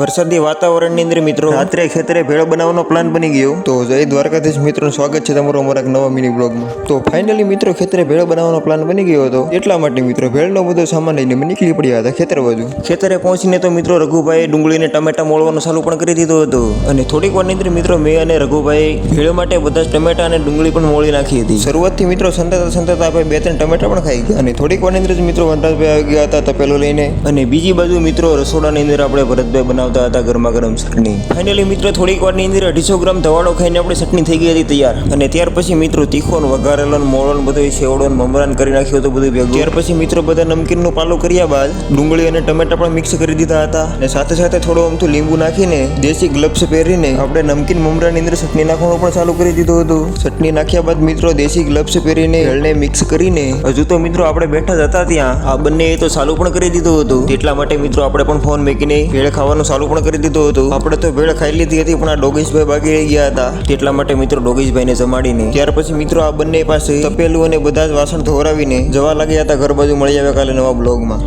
વરસાદી વાતાવરણની અંદર મિત્રો રાત્રે ખેતરે ભેળ બનાવવાનો પ્લાન બની ગયો. તો જય દ્વારકાધીશ મિત્રોનું સ્વાગત છે તમારું અમારા એક નવા મિની બ્લોગમાં. તો ફાઇનલી મિત્રો ખેતરે ભેળ બનાવવાનો પ્લાન બની ગયો હતો. એટલા માટે મિત્રો ભેળનો બધો સામાન લઈને અમે નીકળી પડ્યા હતા ખેતર બાજુ. ખેતરે પહોંચીને તો મિત્રો રઘુભાઈ ડુંગળીને ટમેટા મોળવાનું ચાલુ પણ કરી દીધું હતું. અને થોડીક વારની અંદર મિત્રો મેં અને રઘુભાઈ ભેળ માટે બધા જ ટમેટા અને ડુંગળી પણ મોળી નાખી હતી. શરૂઆતથી મિત્રો સંતાતા આપણે 2-3 ટમેટા પણ ખાઈ ગયા. અને થોડીક વારની અંદર જ મિત્રો વનરાજભાઈ આવી ગયા હતા તપેલો લઈને. અને બીજી બાજુ મિત્રો રસોડાની અંદર આપણે ભરતભાઈ બનાવતા હતા ગરમા ગરમ ચટણી. ફાઇનલી મિત્રો થોડીક વારની અંદર 250 ગ્રામ ધવાડો ખાઈને આપણે ચટણી થઈ ગઈ હતી તૈયાર. અને ત્યાર પછી મિત્રો તીખો વઘારેલો મોળો બધું સેવડો મમરાન કરી નાખ્યું હતું બધું ભેગું. ત્યાર પછી મિત્રો બધા નમકીનનું પાલું કર્યા બાદ ડુંગળી અને ટમેટા પણ મિક્સ કરી દીધા હતા. અને સાથે સાથે થોડું અમથું લીંબુ નાખીને દેશી ગ્લવ્સ પહેરીને આપણે નમકીન મમરાની અંદર ચટણી નાખવાનું પણ ચાલુ કરી દીધું હતું. ચટણી નાખ્યા બાદ મિત્રો દેશી ગ્લવ્સ પહેરીને ભેળને મિક્સ કરીને હજુ તો મિત્રો આપણે બેઠા જ હતા ત્યાં આ બંને તો ચાલુ પણ કરી દીધું હતું. એટલા માટે મિત્રો આપણે પણ ફોન મૂકીને ભેળ ખાવાનું ચાલુ પણ કરી દીધું હતું. આપણે તો ભેળ ખાઈ લીધી હતી પણ આ ડોગેશભાઈ બાકી રહી ગયા હતા. એટલા માટે મિત્રો ડોગેશભાઈને જમાડીને ત્યાર પછી મિત્રો આ બંને પાસે તપેલું અને બધા જ વાસણ ધોરાવીને જવા લાગ્યા હતા ઘર બાજુ. મળી આવ્યા કાલે નવા બ્લોગમાં.